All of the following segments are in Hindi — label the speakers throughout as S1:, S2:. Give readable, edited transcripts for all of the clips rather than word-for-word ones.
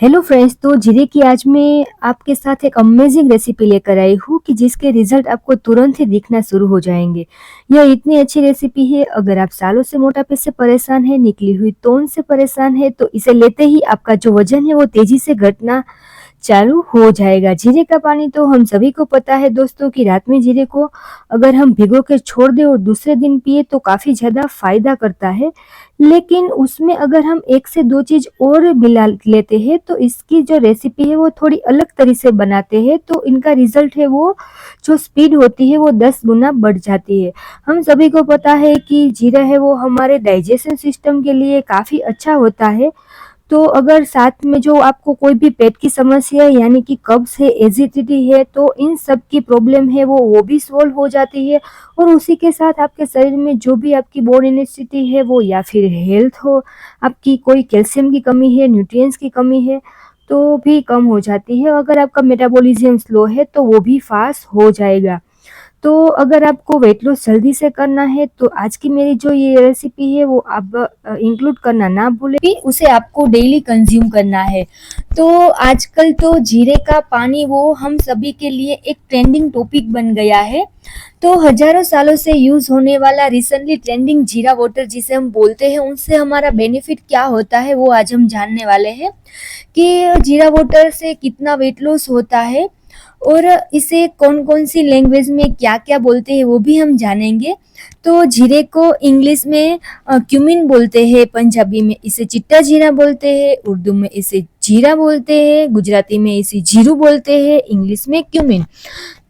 S1: हेलो फ्रेंड्स, तो जीरे की आज मैं आपके साथ एक अमेजिंग रेसिपी लेकर आई हूँ कि जिसके रिजल्ट आपको तुरंत ही दिखना शुरू हो जाएंगे। यह इतनी अच्छी रेसिपी है, अगर आप सालों से मोटापे से परेशान है, निकली हुई तोंद से परेशान है, तो इसे लेते ही आपका जो वजन है वो तेजी से घटना चालू हो जाएगा। जीरे का पानी तो हम सभी को पता है दोस्तों कि रात में जीरे को अगर हम भिगो के छोड़ दें और दूसरे दिन पिए तो काफ़ी ज़्यादा फायदा करता है। लेकिन उसमें अगर हम एक से दो चीज़ और मिला लेते हैं तो इसकी जो रेसिपी है वो थोड़ी अलग तरह से बनाते हैं, तो इनका रिजल्ट है वो जो स्पीड होती है वो 10 गुना बढ़ जाती है। हम सभी को पता है कि जीरा है वो हमारे डाइजेशन सिस्टम के लिए काफ़ी अच्छा होता है। तो अगर साथ में जो आपको कोई भी पेट की समस्या है यानी कि कब्ज़ है, एसिडिटी है, तो इन सब की प्रॉब्लम है वो भी सॉल्व हो जाती है। और उसी के साथ आपके शरीर में जो भी आपकी बॉडी नेसेसिटी है वो या फिर हेल्थ हो, आपकी कोई कैल्शियम की कमी है, न्यूट्रिएंट्स की कमी है, तो भी कम हो जाती है। अगर आपका मेटाबॉलिज्म स्लो है तो वो भी फास्ट हो जाएगा। तो अगर आपको वेट लॉस जल्दी से करना है तो आज की मेरी जो ये रेसिपी है वो आप इंक्लूड करना ना भूलें, कि उसे आपको डेली कंज्यूम करना है। तो आजकल तो जीरे का पानी वो हम सभी के लिए एक ट्रेंडिंग टॉपिक बन गया है। तो हजारों सालों से यूज होने वाला रिसेंटली ट्रेंडिंग जीरा वाटर जिसे हम बोलते हैं, उनसे हमारा बेनिफिट क्या होता है वो आज हम जानने वाले हैं कि जीरा वाटर से कितना वेट लॉस होता है और इसे कौन कौन सी लैंग्वेज में क्या क्या बोलते हैं वो भी हम जानेंगे। तो जीरे को इंग्लिश में क्यूमिन बोलते हैं, पंजाबी में इसे चिट्टा जीरा बोलते हैं, उर्दू में इसे जीरा बोलते हैं, गुजराती में इसे जीरू बोलते हैं, इंग्लिश में क्यूमिन।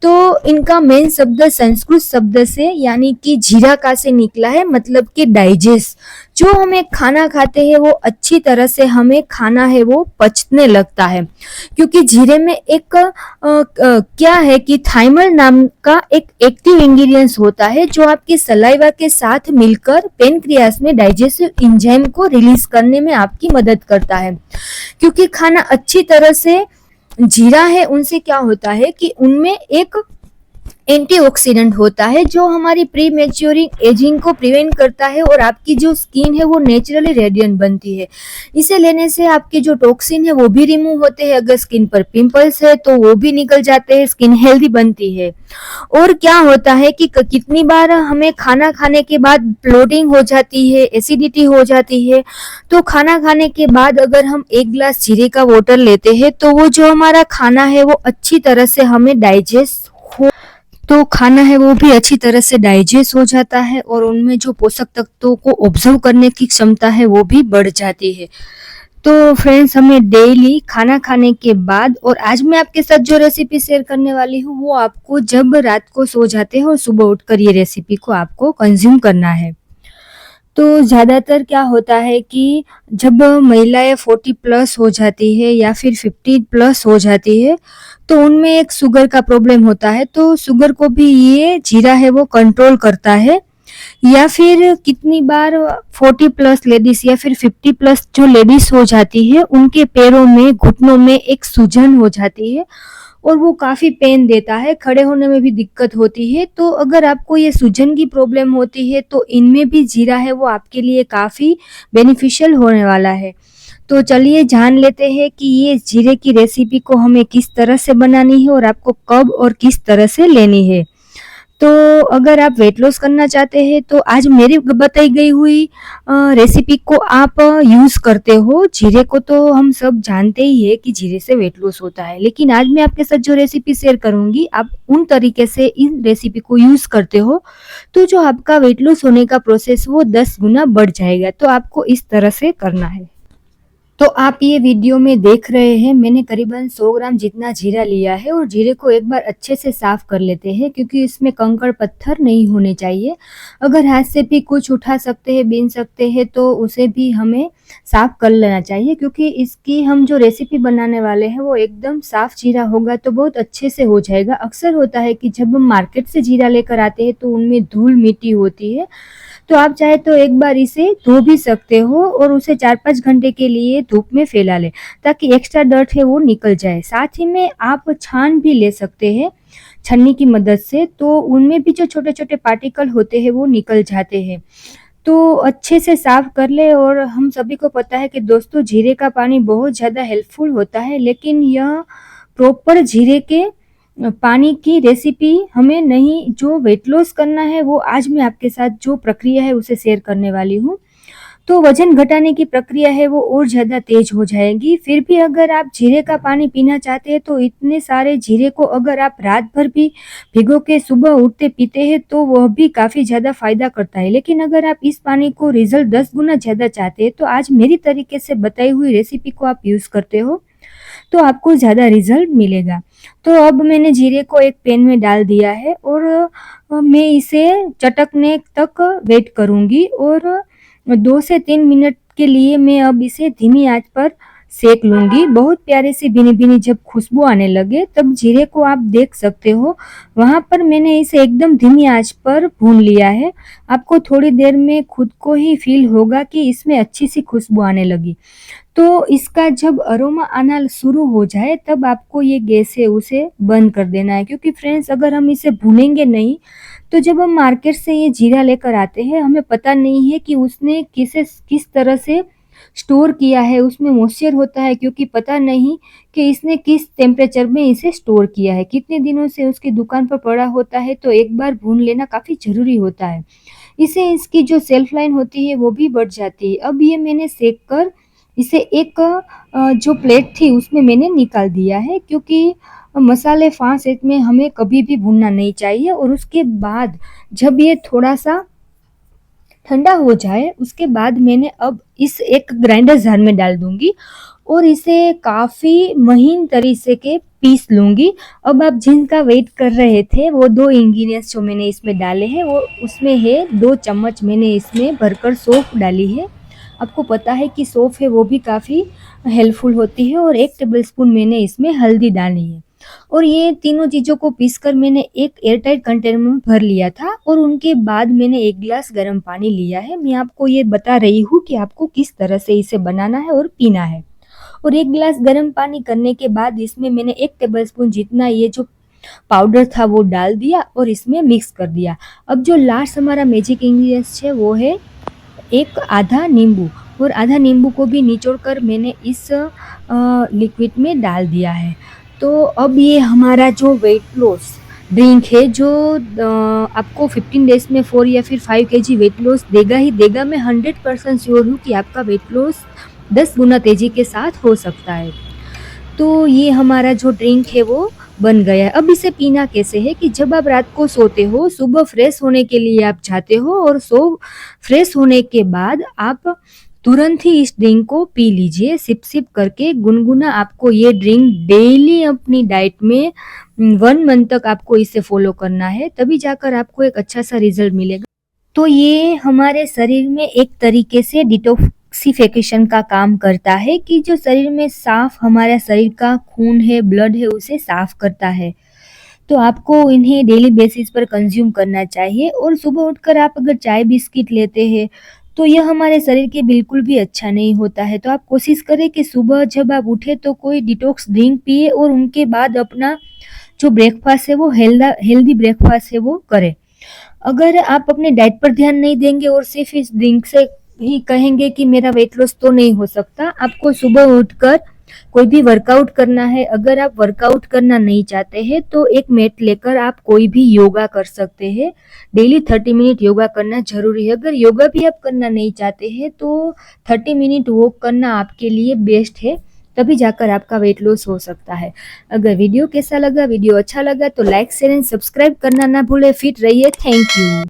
S1: तो इनका मेन शब्द संस्कृत शब्द से यानी कि जीरा का से निकला है, मतलब कि डाइजेस्ट। जो हमें खाना खाते हैं वो अच्छी तरह से हमें खाना है वो पचने लगता है, क्योंकि जीरे में एक क्या है कि थाइमल नाम का एक एक्टिव इंग्रेडिएंट्स होता है जो आपकी सलाइवा के साथ मिलकर पेनक्रियास में डाइजेस्टिव एंजाइम को रिलीज करने में आपकी मदद करता है। क्योंकि खाना अच्छी तरह से जीरा है उनसे क्या होता है कि उनमें एक एंटीऑक्सीडेंट होता है जो हमारी प्री मैच्योरिंग एजिंग को प्रिवेंट करता है और आपकी जो स्किन है वो नेचुरली रेडियंट बनती है। इसे लेने से आपके जो टॉक्सिन है वो भी रिमूव होते हैं, अगर स्किन पर पिंपल्स है तो वो भी निकल जाते हैं, स्किन हेल्दी बनती है। और क्या होता है कि कितनी बार हमें खाना खाने के बाद ब्लोटिंग हो जाती है, एसिडिटी हो जाती है, तो खाना खाने के बाद अगर हम एक ग्लास जीरे का वाटर लेते हैं तो वो जो हमारा खाना है वो अच्छी तरह से हमें डाइजेस्ट हो, तो खाना है वो भी अच्छी तरह से डाइजेस्ट हो जाता है और उनमें जो पोषक तत्वों को ऑब्जर्व करने की क्षमता है वो भी बढ़ जाती है। तो फ्रेंड्स, हमें डेली खाना खाने के बाद, और आज मैं आपके साथ जो रेसिपी शेयर करने वाली हूँ वो आपको जब रात को सो जाते हैं और सुबह उठकर ये रेसिपी को आपको कंज्यूम करना है। तो ज़्यादातर क्या होता है कि जब महिलाएं 40 प्लस हो जाती है या फिर 50 प्लस हो जाती है तो उनमें एक शुगर का प्रॉब्लम होता है, तो शुगर को भी ये जीरा है वो कंट्रोल करता है। या फिर कितनी बार 40 प्लस लेडीज या फिर 50 प्लस जो लेडीज हो जाती है उनके पैरों में, घुटनों में एक सूजन हो जाती है और वो काफ़ी पेन देता है, खड़े होने में भी दिक्कत होती है। तो अगर आपको ये सूजन की प्रॉब्लम होती है तो इनमें भी जीरा है वो आपके लिए काफ़ी बेनिफिशियल होने वाला है। तो चलिए जान लेते हैं कि ये जीरे की रेसिपी को हमें किस तरह से बनानी है और आपको कब और किस तरह से लेनी है। तो अगर आप वेट लॉस करना चाहते हैं तो आज मेरी बताई गई हुई रेसिपी को आप यूज़ करते हो। जीरे को तो हम सब जानते ही है कि जीरे से वेट लॉस होता है, लेकिन आज मैं आपके साथ जो रेसिपी शेयर करूंगी आप उन तरीके से इन रेसिपी को यूज़ करते हो तो जो आपका वेट लॉस होने का प्रोसेस वो 10 गुना बढ़ जाएगा। तो आपको इस तरह से करना है। तो आप ये वीडियो में देख रहे हैं, मैंने करीबन 100 ग्राम जितना जीरा लिया है और जीरे को एक बार अच्छे से साफ कर लेते हैं, क्योंकि इसमें कंकड़ पत्थर नहीं होने चाहिए। अगर हाथ से भी कुछ उठा सकते हैं, बीन सकते हैं, तो उसे भी हमें साफ कर लेना चाहिए, क्योंकि इसकी हम जो रेसिपी बनाने वाले हैं वो एकदम साफ जीरा होगा तो बहुत अच्छे से हो जाएगा। अक्सर होता है कि जब हम मार्केट से जीरा लेकर आते हैं तो उनमें धूल मिट्टी होती है, तो आप चाहे तो एक बार इसे धो भी सकते हो और उसे 4-5 घंटे के लिए धूप में फैला लें ताकि एक्स्ट्रा डर्ट है वो निकल जाए। साथ ही में आप छान भी ले सकते हैं छन्नी की मदद से, तो उनमें भी जो छोटे छोटे पार्टिकल होते हैं वो निकल जाते हैं। तो अच्छे से साफ कर ले। और हम सभी को पता है कि दोस्तों जीरे का पानी बहुत ज़्यादा हेल्पफुल होता है, लेकिन यह प्रॉपर जीरे के पानी की रेसिपी हमें नहीं, जो वेट लॉस करना है वो आज मैं आपके साथ जो प्रक्रिया है उसे शेयर करने वाली हूँ। तो वजन घटाने की प्रक्रिया है वो और ज़्यादा तेज हो जाएगी। फिर भी अगर आप जीरे का पानी पीना चाहते हैं तो इतने सारे जीरे को अगर आप रात भर भी भिगो के सुबह उठते पीते हैं तो वह भी काफ़ी ज़्यादा फ़ायदा करता है। लेकिन अगर आप इस पानी को रिज़ल्ट 10 गुना ज़्यादा चाहते हैं तो आज मेरी तरीके से बताई हुई रेसिपी को आप यूज़ करते हो तो आपको ज़्यादा रिज़ल्ट मिलेगा। तो अब मैंने जीरे को एक पैन में डाल दिया है और मैं इसे चटकने तक वेट करूँगी और 2 से 3 मिनट के लिए मैं अब इसे धीमी आंच पर सेक लूँगी। बहुत प्यारे से भीनी-भीनी जब खुशबू आने लगे तब जीरे को आप देख सकते हो, वहाँ पर मैंने इसे एकदम धीमी आंच पर भून लिया है। आपको थोड़ी देर में खुद को ही फ़ील होगा कि इसमें अच्छी-सी खुशबू आने लगी। तो इसका जब अरोमा आना शुरू हो जाए तब आपको ये गैस है उसे बंद कर देना है, क्योंकि फ्रेंड्स अगर हम इसे भूनेंगे नहीं तो जब हम मार्केट से ये जीरा लेकर आते हैं हमें पता नहीं है कि उसने किस तरह से स्टोर किया है, उसमें मॉइस्चर होता है क्योंकि पता नहीं कि इसने किस टेम्परेचर में इसे स्टोर किया है, कितने दिनों से उसकी दुकान पर पड़ा होता है। तो एक बार भून लेना काफ़ी ज़रूरी होता है, इससे इसकी जो शेल्फ लाइन होती है वो भी बढ़ जाती है। अब ये मैंने सेक कर इसे एक जो प्लेट थी उसमें मैंने निकाल दिया है, क्योंकि मसाले फास्ट में हमें कभी भी भूनना नहीं चाहिए। और उसके बाद जब ये थोड़ा-सा ठंडा हो जाए उसके बाद मैंने अब इस एक ग्राइंडर जार में डाल दूँगी और इसे काफ़ी महीन तरीके के पीस लूँगी। अब आप जिनका वेट कर रहे थे वो 2 इंग्रीडिएंट्स जो मैंने इसमें डाले हैं वो उसमें है 2 चम्मच मैंने इसमें भरकर सौंफ डाली है। आपको पता है कि सौंफ है वो भी काफ़ी हेल्पफुल होती है। और 1 टेबलस्पून मैंने इसमें हल्दी डाली है। और ये तीनों चीज़ों को पीसकर मैंने एक एयरटाइट कंटेनर में भर लिया था और उनके बाद मैंने 1 गिलास गर्म पानी लिया है। मैं आपको ये बता रही हूँ कि आपको किस तरह से इसे बनाना है और पीना है। और 1 गिलास गर्म पानी करने के बाद इसमें मैंने 1 टेबलस्पून जितना ये जो पाउडर था वो डाल दिया और इसमें मिक्स कर दिया। अब जो लास्ट हमारा मैजिक इंग्रीडिएंट्स है वो है एक आधा नींबू, और आधा नींबू को भी निचोड़कर मैंने इस लिक्विड में डाल दिया है। तो अब ये हमारा जो वेट लॉस ड्रिंक है जो आपको 15 डेज़ में 4 या फिर 5 केजी वेट लॉस देगा ही देगा। मैं 100% श्योर हूँ कि आपका वेट लॉस 10 गुना तेज़ी के साथ हो सकता है। तो ये हमारा जो ड्रिंक है वो बन गया है। अब इसे पीना कैसे है कि जब आप रात को सोते हो, सुबह फ्रेश होने के लिए आप जाते हो और फ्रेश होने के बाद आप तुरंत ही इस ड्रिंक को पी लीजिए सिप सिप करके गुनगुना। आपको ये ड्रिंक डेली अपनी डाइट में 1 मंथ तक आपको इसे फॉलो करना है, तभी जाकर आपको एक अच्छा सा रिजल्ट मिलेगा। तो ये हमारे शरीर में एक तरीके से डिटॉक्सिफिकेशन का काम करता है कि जो शरीर में साफ हमारा शरीर का खून है, ब्लड है, उसे साफ करता है। तो आपको इन्हें डेली बेसिस पर कंज्यूम करना चाहिए। और सुबह उठकर आप अगर चाय बिस्किट लेते हैं तो यह हमारे शरीर के बिल्कुल भी अच्छा नहीं होता है। तो आप कोशिश करें कि सुबह जब आप उठे तो कोई डिटॉक्स ड्रिंक पिए और उनके बाद अपना जो ब्रेकफास्ट है वो हेल्दी ब्रेकफास्ट है वो करें। अगर आप अपने डाइट पर ध्यान नहीं देंगे और सिर्फ इस ड्रिंक से ही कहेंगे कि मेरा वेट लॉस तो नहीं हो सकता, आपको सुबह उठकर कोई भी वर्कआउट करना है। अगर आप वर्कआउट करना नहीं चाहते हैं तो एक मैट लेकर आप कोई भी योगा कर सकते हैं। डेली 30 मिनट योगा करना जरूरी है। अगर योगा भी आप करना नहीं चाहते हैं तो 30 मिनट वॉक करना आपके लिए बेस्ट है, तभी जाकर आपका वेट लॉस हो सकता है। अगर वीडियो कैसा लगा, वीडियो अच्छा लगा तो लाइक शेयर एंड सब्सक्राइब करना ना भूले। फिट रहिए। Thank you.